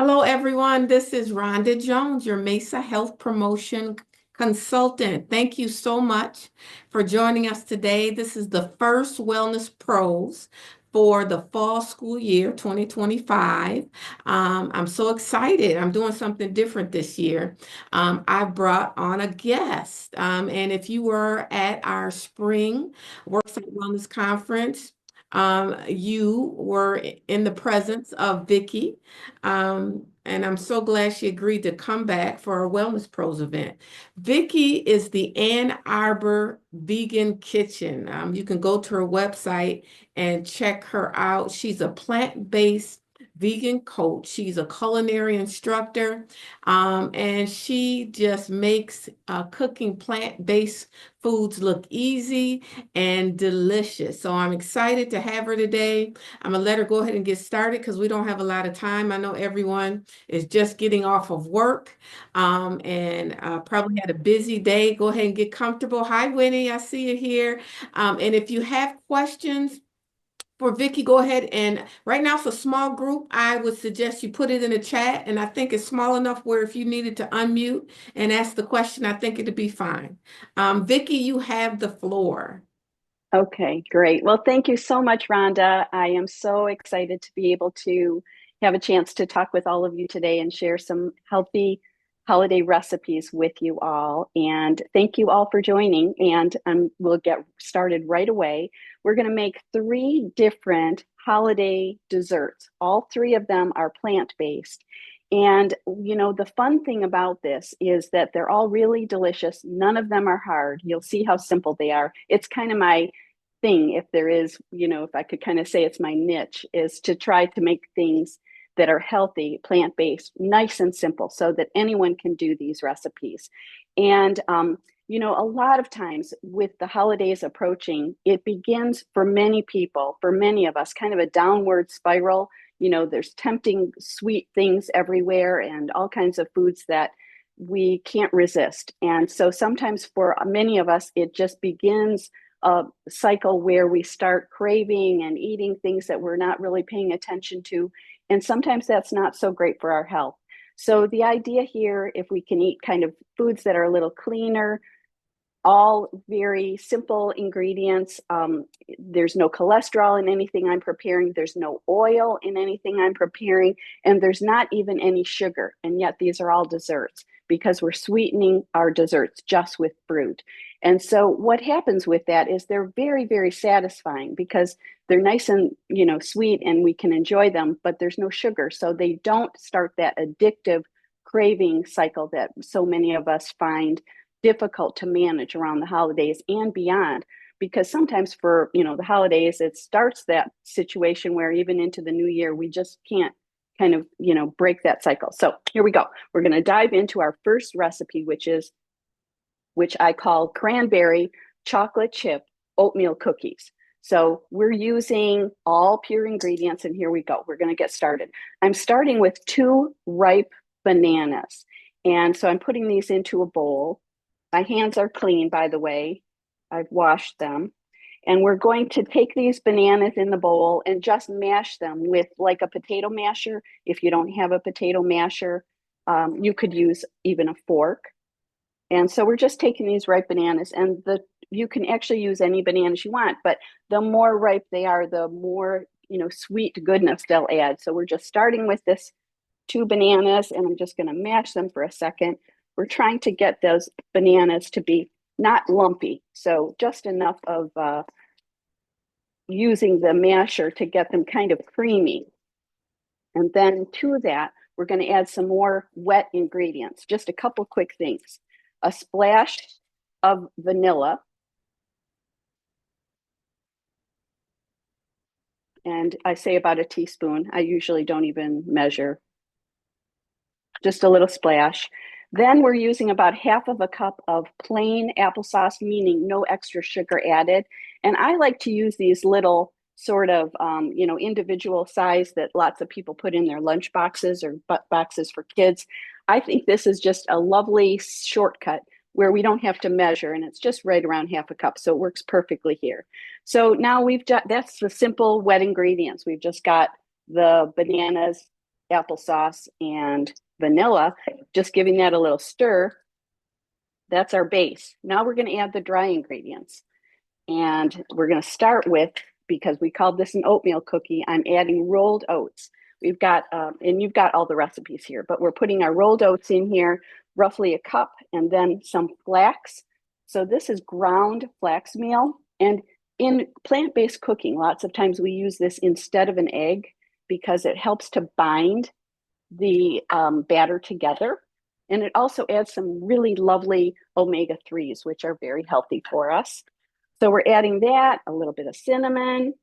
Hello, everyone. This is Rhonda Jones, your MESA Health Promotion Consultant. Thank you so much for joining us today. This is the first Wellness Pros for the fall school year 2025. I'm so excited. I'm doing something different this year. I brought on a guest. And if you were at our spring Worksite Wellness Conference, you were in the presence of Vicki. And I'm so glad she agreed to come back for our Wellness Pros event. Vicki is the Ann Arbor Vegan Kitchen. You can go to her website and check her out. She's a plant-based vegan coach. She's a culinary instructor, and she just makes cooking plant-based foods look easy and delicious. So I'm excited to have her today. I'm gonna let her go ahead and get started because we don't have a lot of time. I know everyone is just getting off of work and probably had a busy day. Go ahead and get comfortable. Hi, Winnie, I see you here. And if you have questions for Vicki, go ahead and right now it's a small group. I would suggest you put it in the chat, and I think it's small enough where if you needed to unmute and ask the question, I think it'd be fine. Vicki, you have the floor. Okay, great. Well, thank you so much, Rhonda. I am so excited to be able to have a chance to talk with all of you today and share some healthy holiday recipes with you all. And thank you all for joining. And we'll get started right away. We're going to make three different holiday desserts. All three of them are plant-based. And, the fun thing about this is that they're all really delicious. None of them are hard. You'll see how simple they are. It's kind of my thing, if there is, if I could kind of say it's my niche, is to try to make things that are healthy, plant-based, nice and simple so that anyone can do these recipes. And, a lot of times with the holidays approaching, it begins for many people, for many of us, kind of a downward spiral. There's tempting sweet things everywhere and all kinds of foods that we can't resist. And so sometimes for many of us, it just begins a cycle where we start craving and eating things that we're not really paying attention to. And sometimes that's not so great for our health. So the idea here, if we can eat kind of foods that are a little cleaner, all very simple ingredients. There's no cholesterol in anything I'm preparing. There's no oil in anything I'm preparing. And there's not even any sugar. And yet these are all desserts because we're sweetening our desserts just with fruit. And so what happens with that is they're very, very satisfying because they're nice and, sweet and we can enjoy them, but there's no sugar. So they don't start that addictive craving cycle that so many of us find difficult to manage around the holidays and beyond, because sometimes for the holidays it starts that situation where even into the new year we just can't kind of break that cycle. So here we go. We're going to dive into our first recipe, which I call cranberry chocolate chip oatmeal cookies. So we're using all pure ingredients, and here we go. We're going to get started. I'm starting with 2 ripe bananas, and so I'm putting these into a bowl. My hands are clean, by the way. I've washed them. And we're going to take these bananas in the bowl and just mash them with like a potato masher. If you don't have a potato masher, you could use even a fork. And so we're just taking these ripe bananas, and you can actually use any bananas you want, but the more ripe they are, the more sweet goodness they'll add. So we're just starting with this 2 bananas, and I'm just going to mash them for a second. We're trying to get those bananas to be not lumpy, so just enough of using the masher to get them kind of creamy. And then to that, we're going to add some more wet ingredients, just a couple quick things. A splash of vanilla. And I say about a teaspoon. I usually don't even measure. Just a little splash. Then we're using about half of a cup of plain applesauce, meaning no extra sugar added. And I like to use these little sort of, individual size that lots of people put in their lunch boxes or boxes for kids. I think this is just a lovely shortcut where we don't have to measure, and it's just right around half a cup. So it works perfectly here. So now that's the simple wet ingredients. We've just got the bananas, applesauce and vanilla, just giving that a little stir. That's our base. Now we're going to add the dry ingredients. And we're going to start with, because we called this an oatmeal cookie, I'm adding rolled oats. We've got, and you've got all the recipes here, but we're putting our rolled oats in here, roughly a cup, and then some flax. So this is ground flax meal. And in plant-based cooking, lots of times we use this instead of an egg because it helps to bind the batter together. And it also adds some really lovely omega-3s, which are very healthy for us. So we're adding that, a little bit of cinnamon,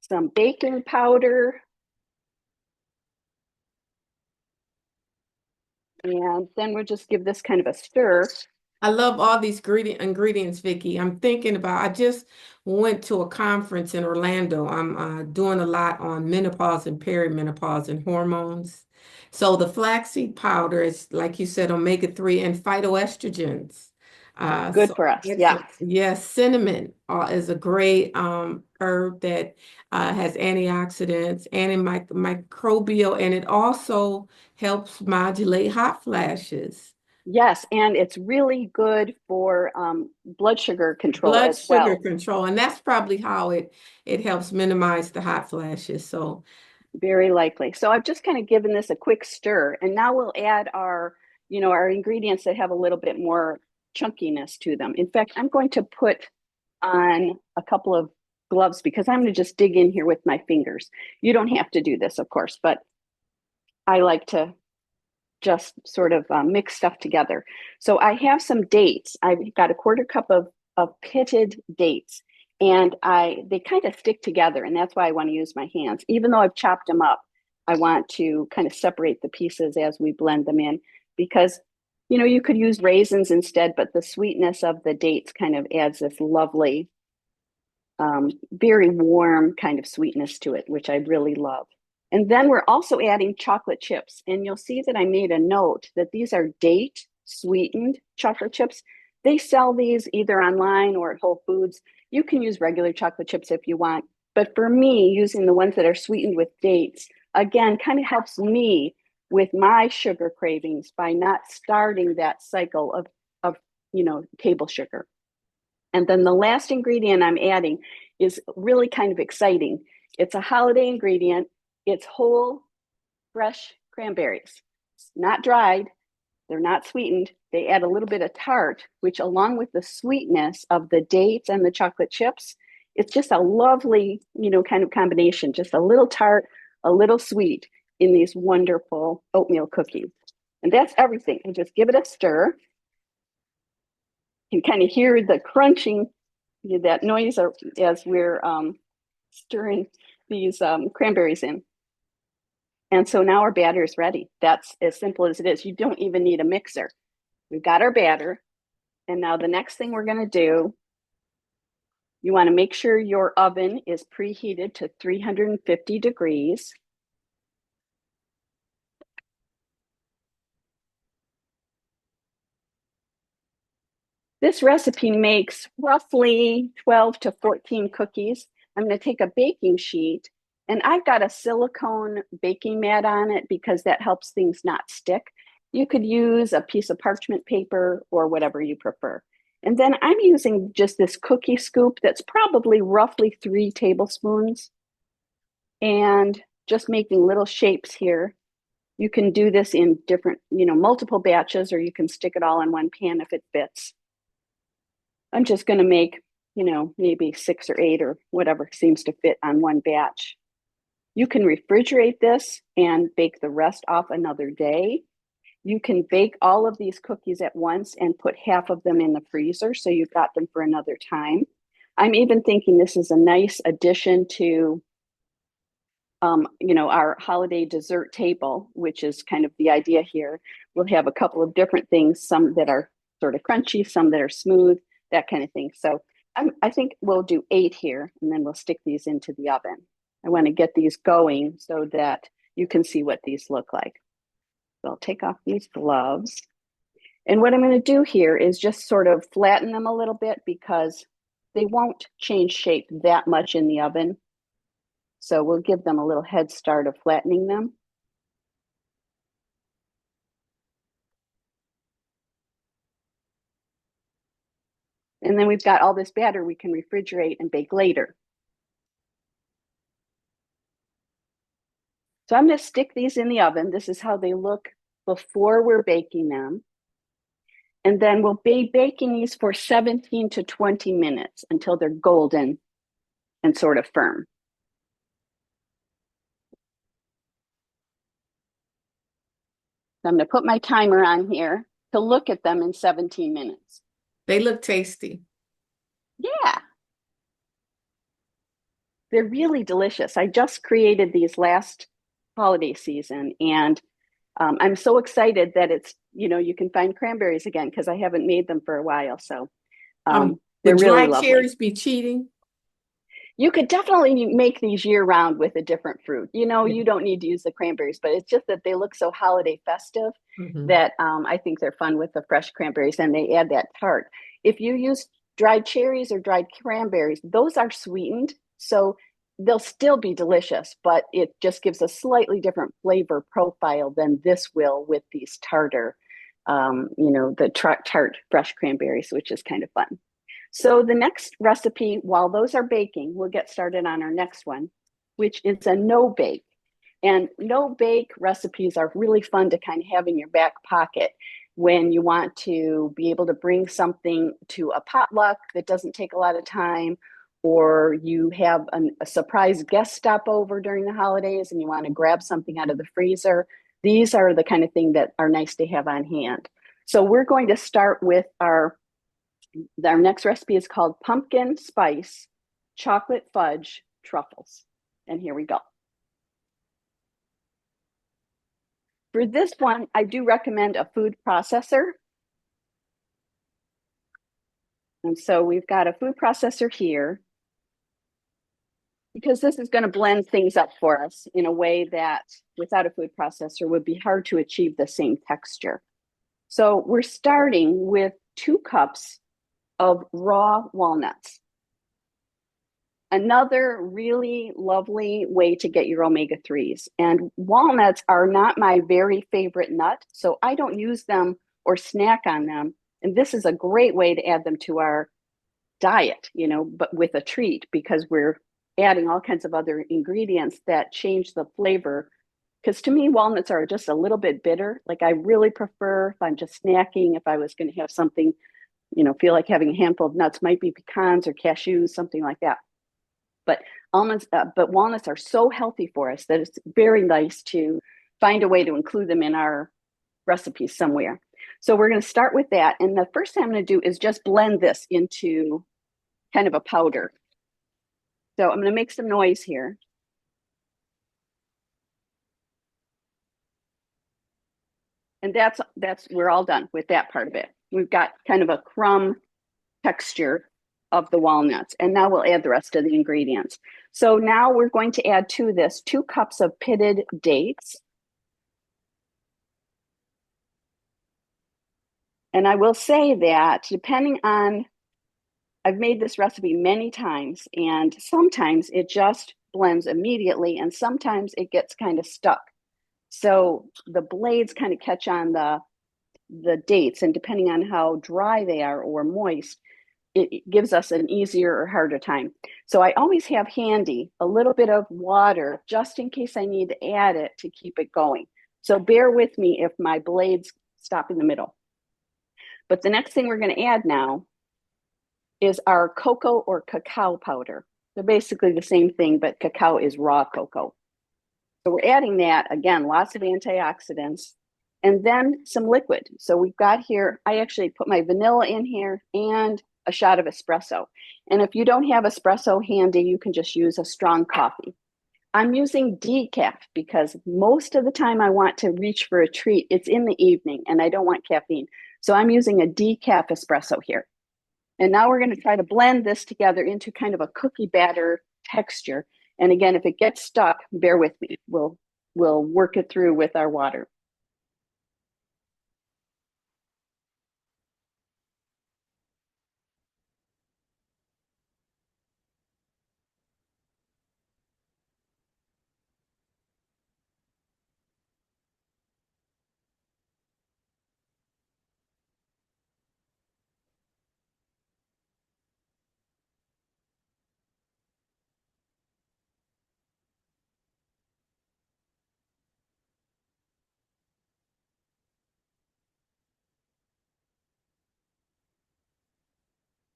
some baking powder, and then we'll just give this kind of a stir. I love all these ingredients, Vicki. I'm thinking about, I just went to a conference in Orlando. I'm doing a lot on menopause and perimenopause and hormones. So the flaxseed powder is, like you said, omega-3 and phytoestrogens. Good So for us, it's yeah. yes, cinnamon is a great herb that has antioxidants, antimicrobial, and it also helps modulate hot flashes. Yes, and it's really good for blood sugar control Blood as sugar well. control, and that's probably how it helps minimize the hot flashes. So Very likely. So I've just kind of given this a quick stir, and now we'll add our, our ingredients that have a little bit more chunkiness to them. In fact, I'm going to put on a couple of gloves because I'm going to just dig in here with my fingers. You don't have to do this, of course, but I like to just sort of mix stuff together. So I have some dates. I've got a quarter cup of pitted dates, and they kind of stick together, and that's why I want to use my hands. Even though I've chopped them up, I want to kind of separate the pieces as we blend them in because you could use raisins instead, but the sweetness of the dates kind of adds this lovely, very warm kind of sweetness to it, which I really love. And then we're also adding chocolate chips. And you'll see that I made a note that these are date sweetened chocolate chips. They sell these either online or at Whole Foods. You can use regular chocolate chips if you want. But for me, using the ones that are sweetened with dates, again, kind of helps me with my sugar cravings by not starting that cycle of table sugar. And then the last ingredient I'm adding is really kind of exciting. It's a holiday ingredient. It's whole, fresh cranberries, not dried. They're not sweetened. They add a little bit of tart, which along with the sweetness of the dates and the chocolate chips, it's just a lovely, kind of combination, just a little tart, a little sweet in these wonderful oatmeal cookies. And that's everything. And just give it a stir. You can kind of hear the crunching, that noise as we're stirring these cranberries in. And so now our batter is ready. That's as simple as it is. You don't even need a mixer. We've got our batter. And now the next thing we're going to do, you want to make sure your oven is preheated to 350 degrees. This recipe makes roughly 12 to 14 cookies. I'm going to take a baking sheet, and I've got a silicone baking mat on it because that helps things not stick. You could use a piece of parchment paper or whatever you prefer. And then I'm using just this cookie scoop that's probably roughly 3 tablespoons, and just making little shapes here. You can do this in different, multiple batches, or you can stick it all in one pan if it fits. I'm just going to make, maybe 6 or 8 or whatever seems to fit on one batch. You can refrigerate this and bake the rest off another day. You can bake all of these cookies at once and put half of them in the freezer so you've got them for another time. I'm even thinking this is a nice addition to our holiday dessert table, which is kind of the idea here. We'll have a couple of different things, some that are sort of crunchy, some that are smooth, that kind of thing. So I think we'll do 8 here, and then we'll stick these into the oven. I want to get these going so that you can see what these look like. So I'll take off these gloves. And what I'm going to do here is just sort of flatten them a little bit because they won't change shape that much in the oven. So we'll give them a little head start of flattening them. And then we've got all this batter we can refrigerate and bake later. So I'm going to stick these in the oven. This is how they look before we're baking them. And then we'll be baking these for 17 to 20 minutes until they're golden and sort of firm. So I'm going to put my timer on here to look at them in 17 minutes. They look tasty. Yeah. They're really delicious. I just created these last holiday season, and I'm so excited that it's, you can find cranberries again because I haven't made them for a while. So Would they're really dried lovely. cherries be cheating? You could definitely make these year round with a different fruit. Yeah. You don't need to use the cranberries, but it's just that they look so holiday festive that I think they're fun with the fresh cranberries, and they add that tart. If you use dried cherries or dried cranberries, those are sweetened, so they'll still be delicious, but it just gives a slightly different flavor profile than this will with these tartar, the tart fresh cranberries, which is kind of fun. So the next recipe, while those are baking, we'll get started on our next one, which is a no bake. And no bake recipes are really fun to kind of have in your back pocket when you want to be able to bring something to a potluck that doesn't take a lot of time, or you have a surprise guest stop over during the holidays and you want to grab something out of the freezer. These are the kind of thing that are nice to have on hand. So we're going to start with our next recipe is called pumpkin spice chocolate fudge truffles. And here we go. For this one, I do recommend a food processor. And so we've got a food processor here because this is going to blend things up for us in a way that without a food processor would be hard to achieve the same texture. So we're starting with 2 cups of raw walnuts. Another really lovely way to get your omega-3s. And walnuts are not my very favorite nut, so I don't use them or snack on them. And this is a great way to add them to our diet, but with a treat, because we're adding all kinds of other ingredients that change the flavor. Because to me, walnuts are just a little bit bitter. Like I really prefer, if I'm just snacking, if I was going to have something, feel like having a handful of nuts, might be pecans or cashews, something like that. But walnuts are so healthy for us that it's very nice to find a way to include them in our recipes somewhere. So we're going to start with that. And the first thing I'm going to do is just blend this into kind of a powder. So I'm going to make some noise here. And that's we're all done with that part of it. We've got kind of a crumb texture of the walnuts. And now we'll add the rest of the ingredients. So now we're going to add to this 2 cups of pitted dates. And I will say that depending on, I've made this recipe many times, and sometimes it just blends immediately, and sometimes it gets kind of stuck. So the blades kind of catch on the dates, and depending on how dry they are or moist, it gives us an easier or harder time. So I always have handy a little bit of water just in case I need to add it to keep it going. So bear with me if my blades stop in the middle. But the next thing we're going to add now is our cocoa or cacao powder. They're basically the same thing, but cacao is raw cocoa. So we're adding that, again, lots of antioxidants, and then some liquid. So we've got here, I actually put my vanilla in here and a shot of espresso. And if you don't have espresso handy, you can just use a strong coffee. I'm using decaf because most of the time I want to reach for a treat, it's in the evening and I don't want caffeine. So I'm using a decaf espresso here. And now we're going to try to blend this together into kind of a cookie batter texture. And again, if it gets stuck, bear with me. We'll work it through with our water.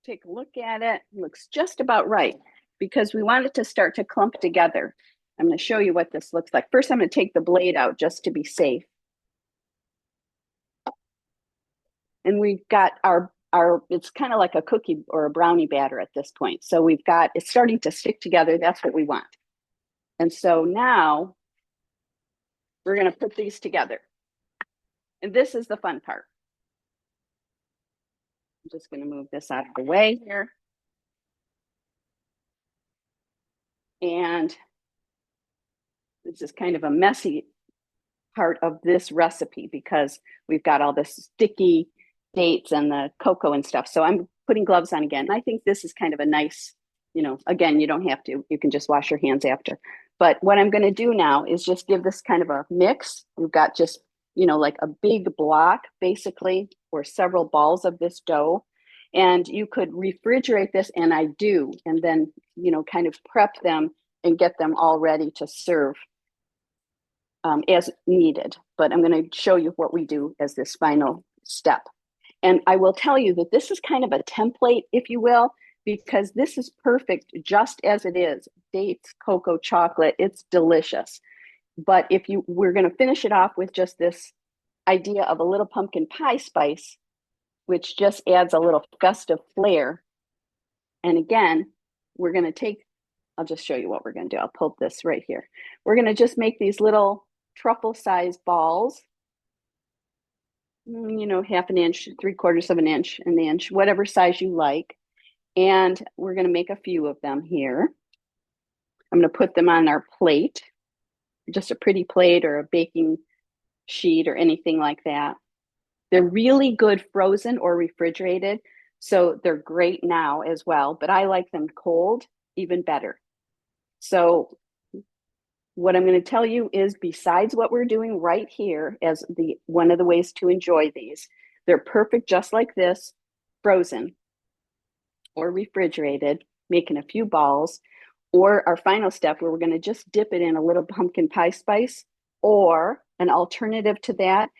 take a look at it. It looks just about right because we want it to start to clump together. I'm going to show you what this looks like. First, I'm going to take the blade out just to be safe. And we've got our it's kind of like a cookie or a brownie batter at this point. So we've got, it's starting to stick together. That's what we want. And so now we're going to put these together. And this is the fun part. I'm just going to move this out of the way here. And this is kind of a messy part of this recipe because we've got all this sticky dates and the cocoa and stuff. So I'm putting gloves on again. I think this is kind of a nice, again, you don't have to, you can just wash your hands after. But what I'm going to do now is just give this kind of a mix. We've got just, like a big block basically, or several balls of this dough. And you could refrigerate this, and I do, and then, kind of prep them and get them all ready to serve as needed. But I'm going to show you what we do as this final step. And I will tell you that this is kind of a template, if you will, because this is perfect just as it is. Dates, cocoa, chocolate, it's delicious. But we're going to finish it off with just this idea of a little pumpkin pie spice, which just adds a little festive flair. And again, we're going to I'll just show you what we're going to do. I'll pull this right here. We're going to just make these little truffle-sized balls, half an inch, 3/4 of an inch, an inch, whatever size you like. And we're going to make a few of them here. I'm going to put them on our plate, just a pretty plate or a baking sheet or anything like that. They're really good frozen or refrigerated, so they're great now as well, but I like them cold, even better. So what I'm going to tell you is, besides what we're doing right here as one of the ways to enjoy these, they're perfect just like this, frozen or refrigerated, making a few balls, or our final step where we're going to just dip it in a little pumpkin pie spice, or an alternative to that,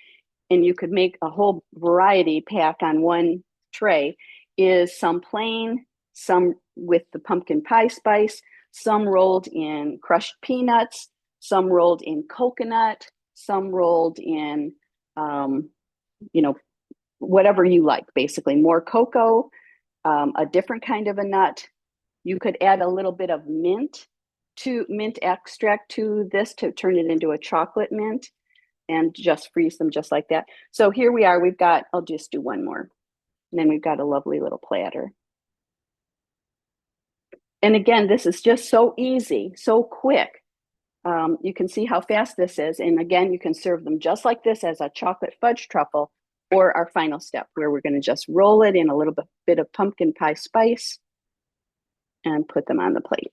and you could make a whole variety pack on one tray, is some plain, some with the pumpkin pie spice, some rolled in crushed peanuts, some rolled in coconut, some rolled in, whatever you like, basically. More cocoa, a different kind of a nut. You could add a little bit of mint extract to this to turn it into a chocolate mint, and just freeze them just like that. So here we are. I'll just do one more. And then we've got a lovely little platter. And again, this is just so easy, so quick. You can see how fast this is. And again, you can serve them just like this as a chocolate fudge truffle, or our final step where we're going to just roll it in a little bit of pumpkin pie spice and put them on the plate.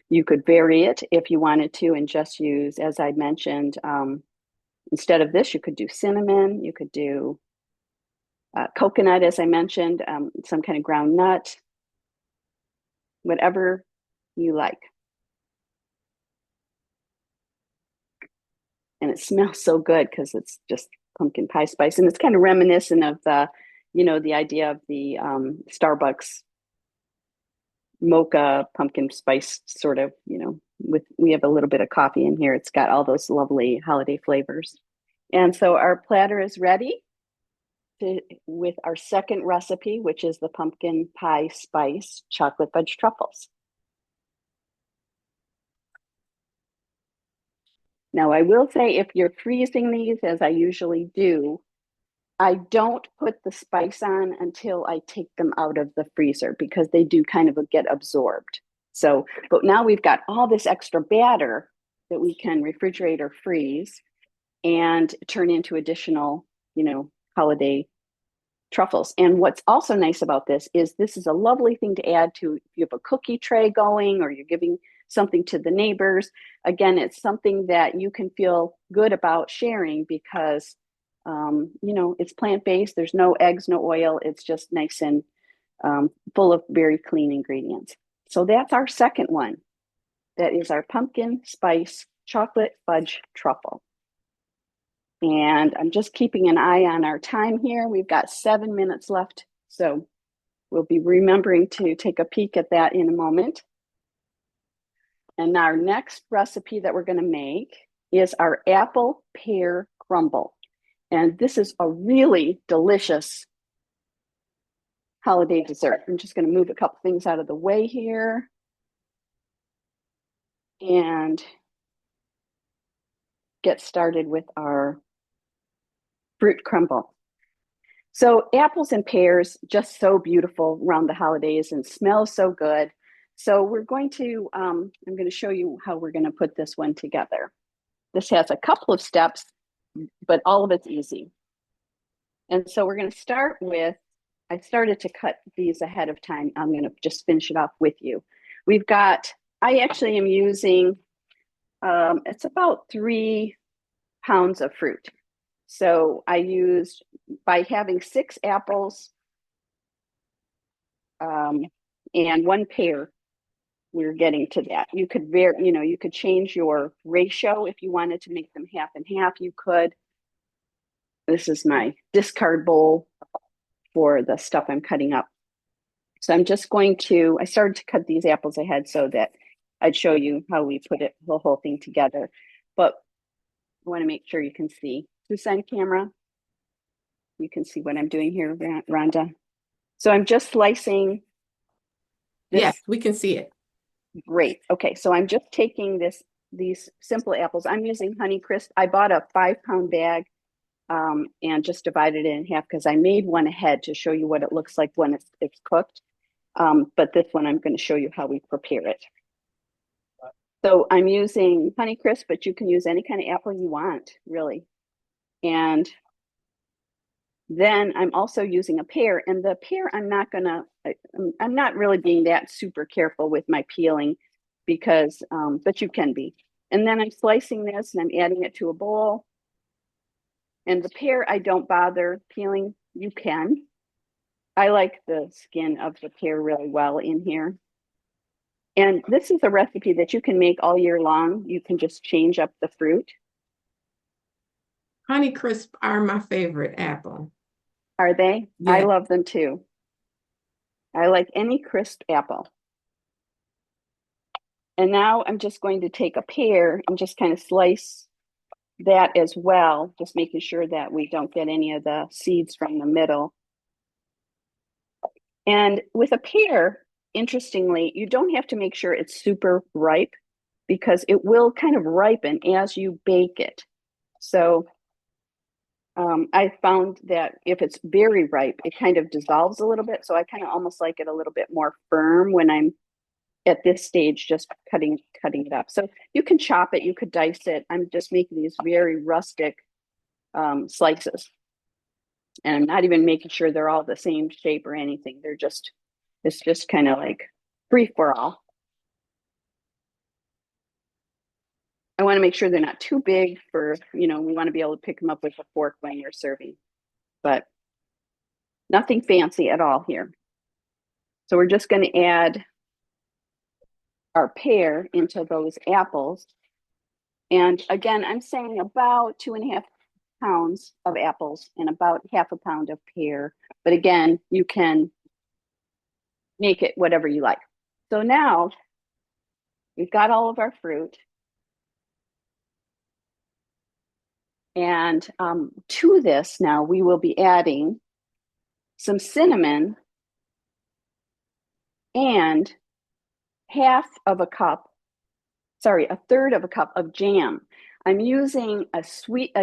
You could vary it if you wanted to and just use, as I mentioned, instead of this, you could do cinnamon, you could do coconut, as I mentioned, some kind of ground nut, whatever you like. And it smells so good because it's just pumpkin pie spice. And it's kind of reminiscent of the idea of the Starbucks mocha pumpkin spice sort of, we have a little bit of coffee in here. It's got all those lovely holiday flavors. And so our platter is ready with our second recipe, which is the pumpkin pie spice chocolate fudge truffles. Now, I will say, if you're freezing these, as I usually do, I don't put the spice on until I take them out of the freezer, because they do kind of get absorbed. So, but now we've got all this extra batter that we can refrigerate or freeze and turn into additional, holiday truffles. And what's also nice about this is a lovely thing to add to, if you have a cookie tray going or you're giving something to the neighbors. Again, it's something that you can feel good about sharing because, it's plant-based. There's no eggs, no oil. It's just nice and full of very clean ingredients. So that's our second one. That is our pumpkin spice chocolate fudge truffle. And I'm just keeping an eye on our time here. We've got 7 minutes left, so we'll be remembering to take a peek at that in a moment. And our next recipe that we're going to make is our apple pear crumble. And this is a really delicious holiday dessert. I'm just going to move a couple things out of the way here and get started with our fruit crumble. So apples and pears, just so beautiful around the holidays and smell so good. So we're going to, I'm going to show you how we're going to put this one together. This has a couple of steps, but all of it's easy. And so we're going to start with, I started to cut these ahead of time. I'm going to just finish it off with you. We've got, I actually am using, it's about 3 pounds of fruit. So I used, by having 6 apples and 1 pear, we're getting to that. You could you could change your ratio if you wanted to make them half and half, you could. This is my discard bowl for the stuff I'm cutting up. So I'm just going to, I started to cut these apples ahead so that I'd show you how we put it, the whole thing together. But I want to make sure you can see. Who's on camera? You can see what I'm doing here, Rhonda. So I'm just slicing this. Yes, we can see it. Great. Okay, so I'm just taking these simple apples. I'm using Honeycrisp. I bought a 5-pound bag and just divided it in half because I made one ahead to show you what it looks like when it's cooked. But this one, I'm going to show you how we prepare it. So I'm using Honeycrisp, but you can use any kind of apple you want, really. And then I'm also using a pear, and the pear I'm not really being that super careful with my peeling because, but you can be. And then I'm slicing this and I'm adding it to a bowl. And the pear I don't bother peeling. You can. I like the skin of the pear really well in here. And this is a recipe that you can make all year long. You can just change up the fruit. Honeycrisp are my favorite apple. Are they? Yeah. I love them too. I like any crisp apple. And now I'm just going to take a pear and just kind of slice that as well, just making sure that we don't get any of the seeds from the middle. And with a pear, interestingly, you don't have to make sure it's super ripe because it will kind of ripen as you bake it. So I found that if it's very ripe, it kind of dissolves a little bit. So I kind of almost like it a little bit more firm when I'm at this stage, just cutting it up. So you can chop it, you could dice it. I'm just making these very rustic slices. And I'm not even making sure they're all the same shape or anything. It's just kind of like free for all. I want to make sure they're not too big for, we want to be able to pick them up with a fork when you're serving, but nothing fancy at all here. So we're just going to add our pear into those apples. And again, I'm saying about 2.5 pounds of apples and about 1/2 pound of pear. But again, you can make it whatever you like. So now we've got all of our fruit. And to this now we will be adding some cinnamon and a third of a cup of jam. I'm using a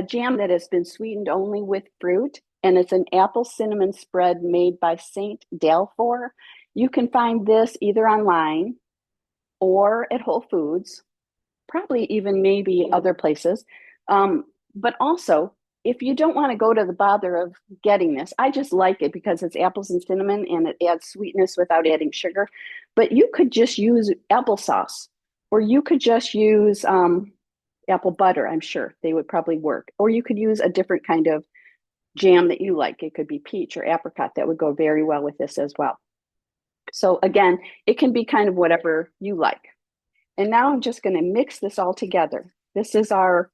jam that has been sweetened only with fruit, and it's an apple cinnamon spread made by St. Dalfor. You can find this either online or at Whole Foods, probably even maybe other places. But also, if you don't want to go to the bother of getting this, I just like it because it's apples and cinnamon and it adds sweetness without adding sugar. But you could just use applesauce, or you could just use apple butter. I'm sure they would probably work. Or you could use a different kind of jam that you like. It could be peach or apricot. That would go very well with this as well. So again, it can be kind of whatever you like. And now I'm just going to mix this all together. This is our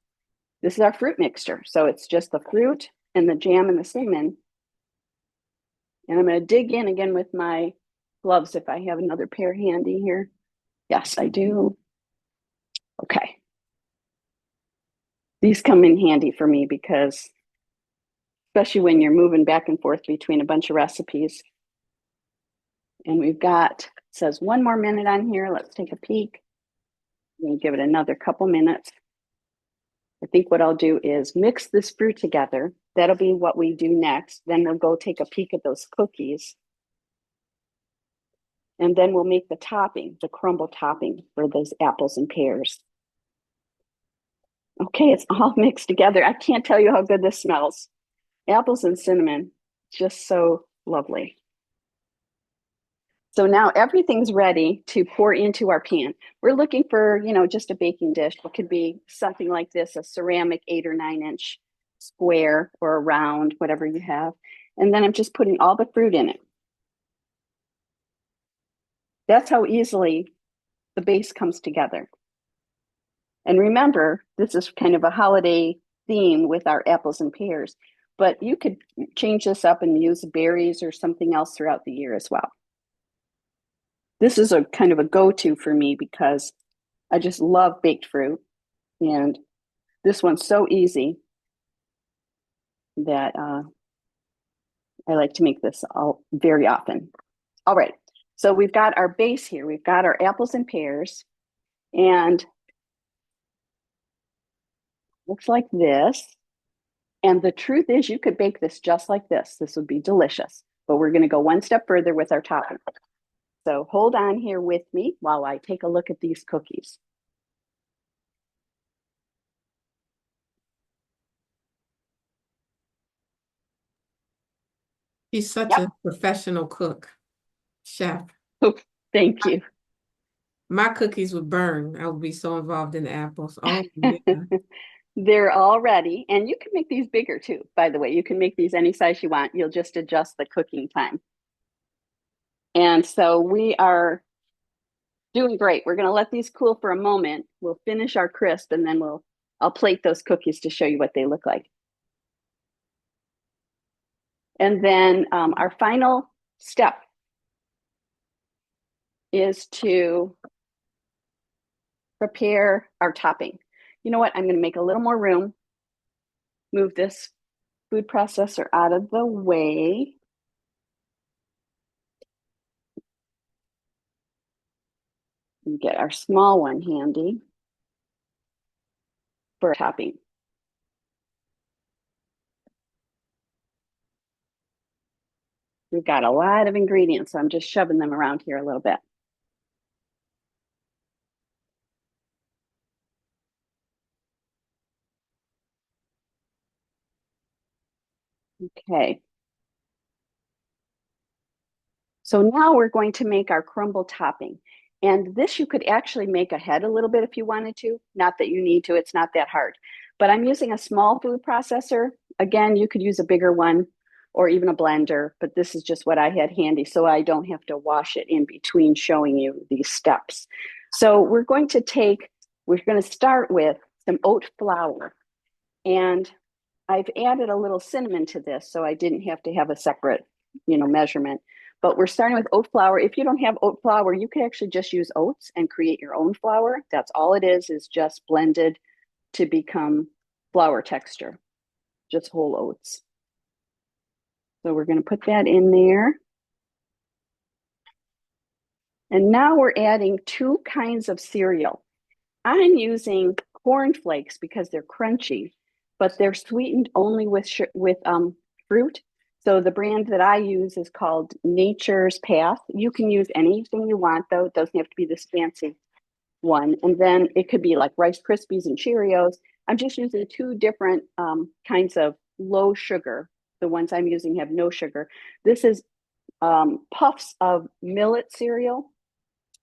This is our fruit mixture. So it's just the fruit and the jam and the cinnamon. And I'm going to dig in again with my gloves if I have another pair handy here. Yes, I do. Okay. These come in handy for me because, especially when you're moving back and forth between a bunch of recipes. And we've got, it says 1 more minute on here. Let's take a peek. I'm going to give it another couple minutes. I think what I'll do is mix this fruit together. That'll be what we do next. Then we'll go take a peek at those cookies. And then we'll make the topping, the crumble topping for those apples and pears. Okay, it's all mixed together. I can't tell you how good this smells. Apples and cinnamon, just so lovely. So now everything's ready to pour into our pan. We're looking for, just a baking dish. It could be something like this, a ceramic 8 or 9 inch square or a round, whatever you have. And then I'm just putting all the fruit in it. That's how easily the base comes together. And remember, this is kind of a holiday theme with our apples and pears, but you could change this up and use berries or something else throughout the year as well. This is a kind of a go-to for me because I just love baked fruit. And this one's so easy that I like to make this very often. All right, so we've got our base here. We've got our apples and pears, and looks like this. And the truth is you could bake this just like this. This would be delicious, but we're going to go one step further with our topping. So hold on here with me while I take a look at these cookies. She's such Yep. a professional cook, chef. Oh, thank you. My cookies would burn. I would be so involved in the apples. Oh, yeah. They're all ready. And you can make these bigger too, by the way. You can make these any size you want. You'll just adjust the cooking time. And so we are doing great. We're going to let these cool for a moment. We'll finish our crisp and then I'll plate those cookies to show you what they look like. And then our final step is to prepare our topping. You know what? I'm going to make a little more room, move this food processor out of the way. And get our small one handy for topping. We've got a lot of ingredients, so I'm just shoving them around here a little bit. Okay. So now we're going to make our crumble topping. And this you could actually make ahead a little bit if you wanted to. Not that you need to, it's not that hard. But I'm using a small food processor. Again, you could use a bigger one or even a blender, but this is just what I had handy so I don't have to wash it in between showing you these steps. So we're going to start with some oat flour. And I've added a little cinnamon to this so I didn't have to have a separate, measurement. But we're starting with oat flour. If you don't have oat flour, you can actually just use oats and create your own flour. That's all it is just blended to become flour texture, just whole oats. So we're going to put that in there. And now we're adding 2 kinds of cereal. I'm using corn flakes because they're crunchy, but they're sweetened only with fruit. So the brand that I use is called Nature's Path. You can use anything you want, though. It doesn't have to be this fancy one. And then it could be like Rice Krispies and Cheerios. I'm just using 2 different kinds of low sugar. The ones I'm using have no sugar. This is puffs of millet cereal.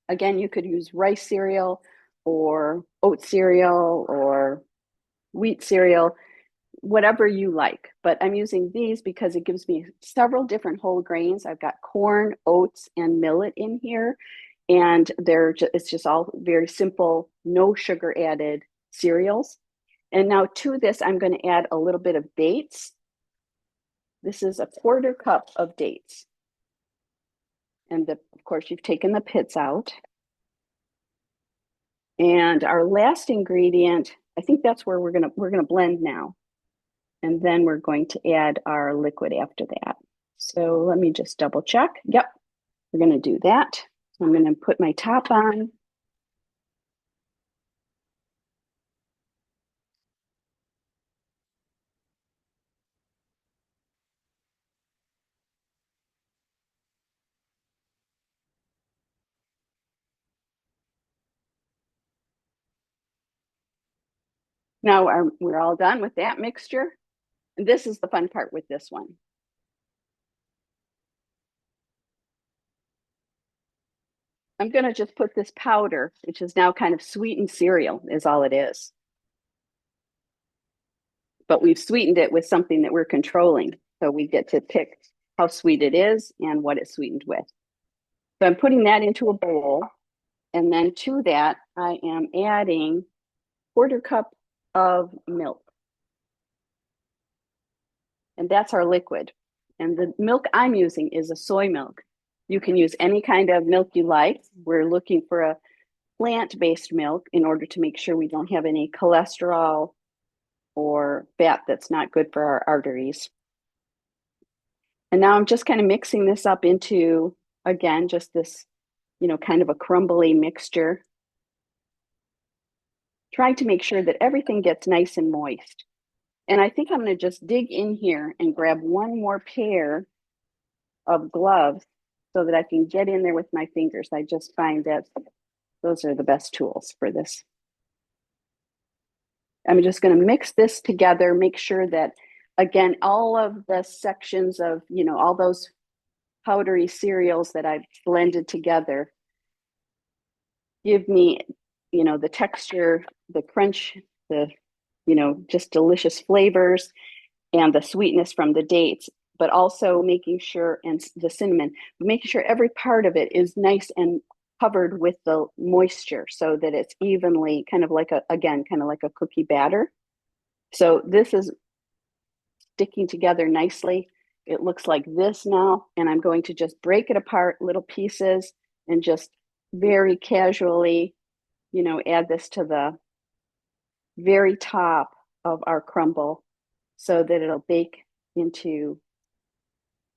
Again, you could use rice cereal or oat cereal or wheat cereal, whatever you like. But I'm using these because it gives me several different whole grains. I've got corn, oats, and millet in here. And it's just all very simple, no sugar added cereals. And now to this, I'm going to add a little bit of dates. This is a 1/4 cup of dates. And of course, you've taken the pits out. And our last ingredient, I think that's where we're gonna blend now. And then we're going to add our liquid after that. So let me just double check. Yep, we're gonna do that. So I'm gonna put my top on. Now we're all done with that mixture. And this is the fun part with this one. I'm gonna just put this powder, which is now kind of sweetened cereal, is all it is. But we've sweetened it with something that we're controlling. So we get to pick how sweet it is and what it's sweetened with. So I'm putting that into a bowl. And then to that, I am adding 1/4 cup of milk. And that's our liquid. And the milk I'm using is a soy milk. You can use any kind of milk you like. We're looking for a plant-based milk in order to make sure we don't have any cholesterol or fat that's not good for our arteries. And now I'm just kind of mixing this up into, again, just this, kind of a crumbly mixture. Trying to make sure that everything gets nice and moist. And I think I'm going to just dig in here and grab one more pair of gloves so that I can get in there with my fingers. I just find that those are the best tools for this. I'm just going to mix this together, make sure that, again, all of the sections of, all those powdery cereals that I've blended together give me, the texture, the crunch, the, just delicious flavors and the sweetness from the dates, but also making sure, and the cinnamon, making sure every part of it is nice and covered with the moisture so that it's evenly kind of like a cookie batter. So this is sticking together nicely. It looks like this now, and I'm going to just break it apart, little pieces, and just very casually, add this to the very top of our crumble so that it'll bake into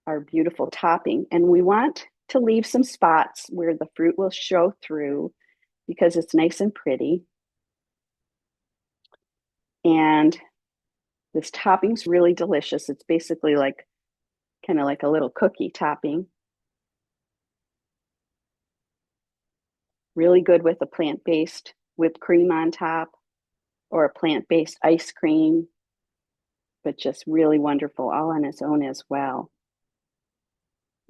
our beautiful topping. And we want to leave some spots where the fruit will show through because it's nice and pretty. And this topping's really delicious. It's basically kind of like a little cookie topping. Really good with a plant-based whipped cream on top or a plant-based ice cream, but just really wonderful all on its own as well.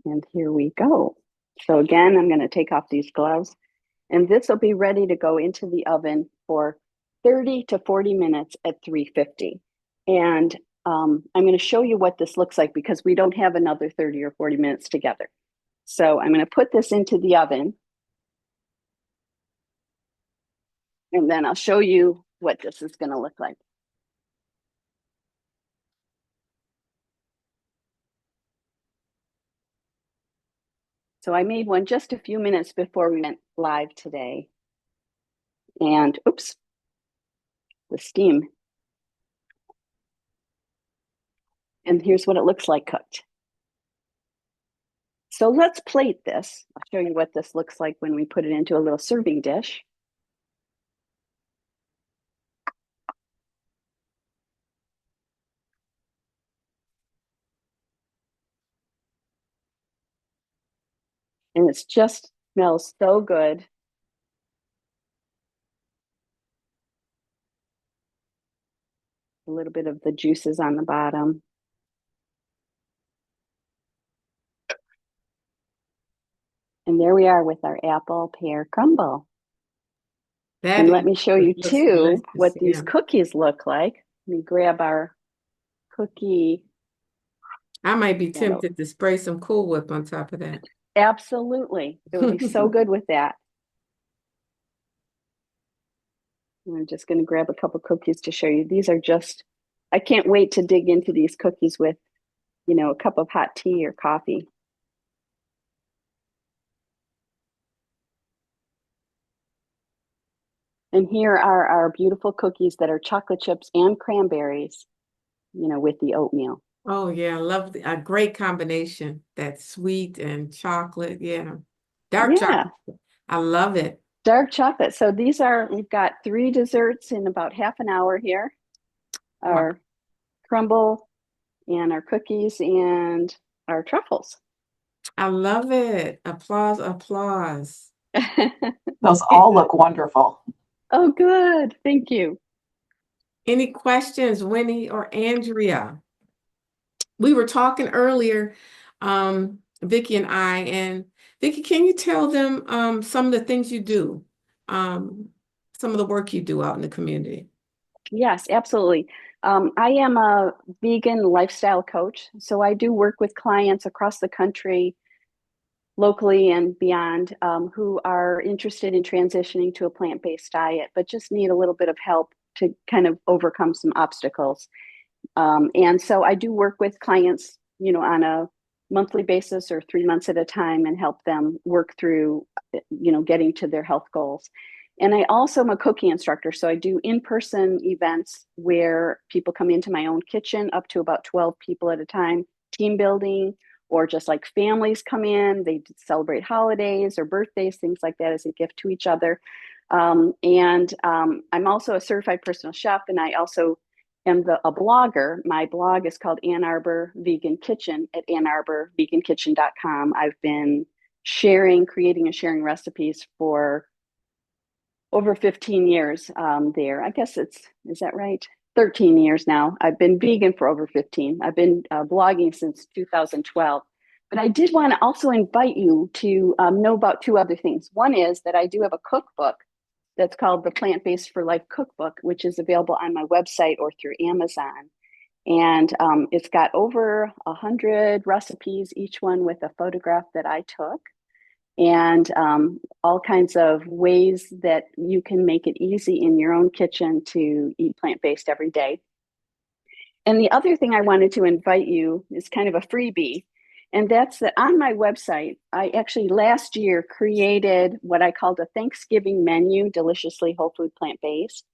And here we go. So again, I'm going to take off these gloves, and this will be ready to go into the oven for 30 to 40 minutes at 350. And I'm going to show you what this looks like because we don't have another 30 or 40 minutes together. So I'm going to put this into the oven, and then I'll show you what this is going to look like. So I made one just a few minutes before we went live today. And oops, the steam. And here's what it looks like cooked. So let's plate this. I'll show you what this looks like when we put it into a little serving dish. And it just smells so good. A little bit of the juices on the bottom. And there we are with our apple pear crumble. And let me show you too what these cookies look like. Let me grab our cookie. I might be tempted to spray some Cool Whip on top of that. Absolutely. It would be so good with that. I'm just going to grab a couple cookies to show you. These are just, I can't wait to dig into these cookies with, a cup of hot tea or coffee. And here are our beautiful cookies that are chocolate chips and cranberries, with the oatmeal. Oh yeah, I love a great combination. That sweet and chocolate. Yeah. Dark Yeah, chocolate. I love it. dark chocolate. So we've got 3 desserts in about half an hour here. Wow. Our crumble and our cookies and our truffles. I love it. Applause, applause. Those all look wonderful. Oh, good. Thank you. Any questions, Winnie or Andrea? We were talking earlier, Vicki and Vicki, can you tell them some of the things you do, some of the work you do out in the community? Yes, absolutely. I am a vegan lifestyle coach, so I do work with clients across the country, locally and beyond, who are interested in transitioning to a plant-based diet, but just need a little bit of help to kind of overcome some obstacles. And so I do work with clients, on a monthly basis or 3 months at a time and help them work through, getting to their health goals. And I also am a cooking instructor. So I do in-person events where people come into my own kitchen, up to about 12 people at a time, team building, or just like families come in, they celebrate holidays or birthdays, things like that as a gift to each other. I'm also a certified personal chef, and I also am a blogger. My blog is called Ann Arbor Vegan Kitchen at AnnArborVeganKitchen.com. I've been creating and sharing recipes for over 15 years there. I guess is that right? 13 years now. I've been vegan for over 15. I've been blogging since 2012. But I did want to also invite you to know about 2 other things. One is that I do have a cookbook that's called the Plant-Based for Life Cookbook, which is available on my website or through Amazon. And it's got over 100 recipes, each one with a photograph that I took, and all kinds of ways that you can make it easy in your own kitchen to eat plant-based every day. And the other thing I wanted to invite you is kind of a freebie. And that's that on my website, I actually last year created what I called a Thanksgiving menu, deliciously whole food plant-based.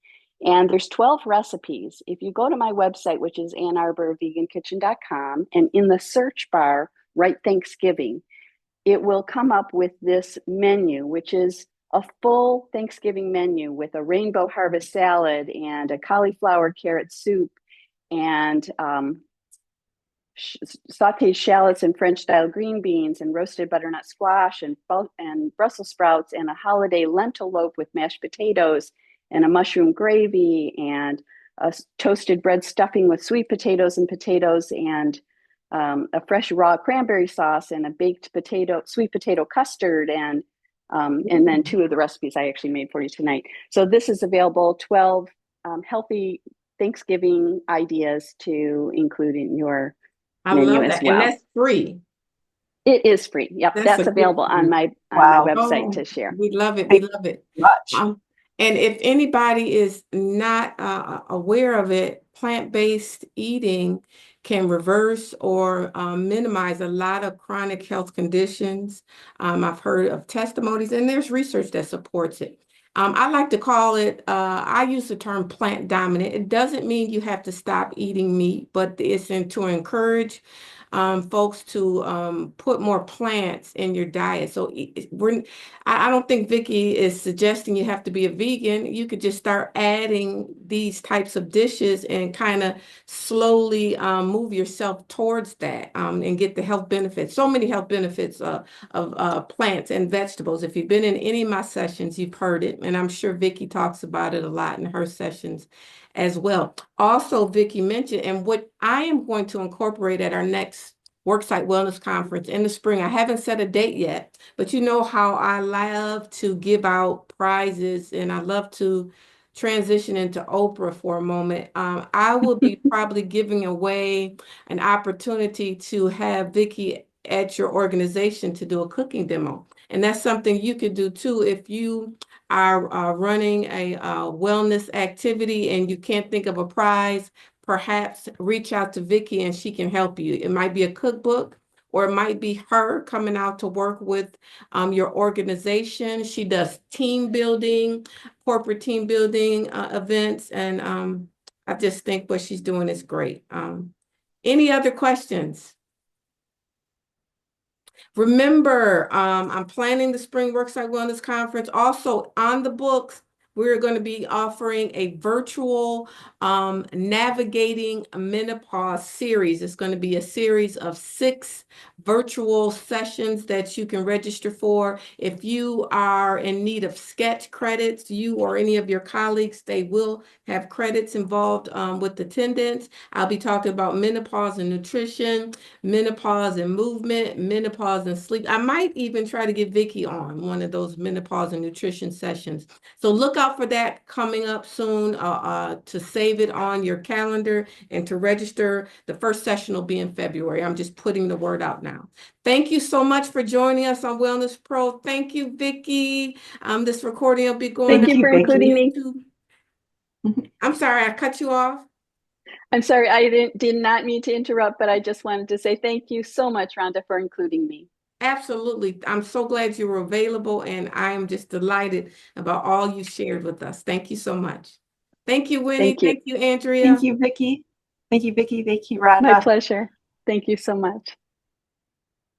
And there's 12 recipes. If you go to my website, which is AnnArborVeganKitchen.com, and in the search bar, write Thanksgiving, it will come up with this menu, which is a full Thanksgiving menu with a rainbow harvest salad and a cauliflower carrot soup and sauteed shallots and French style green beans and roasted butternut squash and Brussels sprouts and a holiday lentil loaf with mashed potatoes and a mushroom gravy and a toasted bread stuffing with sweet potatoes and a fresh raw cranberry sauce and a baked sweet potato custard and then 2 of the recipes I actually made for you tonight. So this is available, 12 healthy Thanksgiving ideas to include in your I menu love as that. And well. that's free. It is free. Yep, That's a that's good available on thing. my Wow. website Oh, to share. we love it. We Thank you love it. much. And if anybody is not aware of it, plant-based eating can reverse or minimize a lot of chronic health conditions. I've heard of testimonies, and there's research that supports it. I like to call it, I use the term plant dominant. It doesn't mean you have to stop eating meat, but it's to encourage folks to put more plants in your diet. So I don't think Vicki is suggesting you have to be a vegan. You could just start adding these types of dishes and kind of slowly move yourself towards that and get the health benefits. So many health benefits of plants and vegetables. If you've been in any of my sessions, you've heard it. And I'm sure Vicki talks about it a lot in her sessions as well. Also, Vicki mentioned, and what I am going to incorporate at our next Worksite Wellness Conference in the spring. I haven't set a date yet, but you know how I love to give out prizes and I love to transition into Oprah for a moment. I will be probably giving away an opportunity to have Vicki at your organization to do a cooking demo. And that's something you could do too if you are running a wellness activity and you can't think of a prize, perhaps reach out to Vicki and she can help you. It might be a cookbook, or it might be her coming out to work with your organization. She does team building, corporate team building events, and I just think what she's doing is great. Any other questions? Remember, I'm planning the Spring Worksite Wellness Conference. Also on the books, we're going to be offering a virtual Navigating Menopause series. It's going to be a series of 6 virtual sessions that you can register for. If you are in need of sketch credits, you or any of your colleagues, they will have credits involved with attendance. I'll be talking about menopause and nutrition, menopause and movement, menopause and sleep. I might even try to get Vicki on one of those menopause and nutrition sessions. So look out for that coming up soon, to save it on your calendar and to register. The first session will be in February. I'm just putting the word out now. Thank you so much for joining us on Wellness Pro. Thank you, Vicki. This recording will be going Thank you for including me. I'm sorry, I cut you off. I'm sorry, I did not mean to interrupt, but I just wanted to say thank you so much, Rhonda, for including me. Absolutely. I'm so glad you were available, and I am just delighted about all you shared with us. Thank you so much. Thank you, Winnie. Thank you. Thank you, Andrea. Thank you, Vicki. Thank you, Vicki. Thank you, Rhonda. My pleasure. Thank you so much.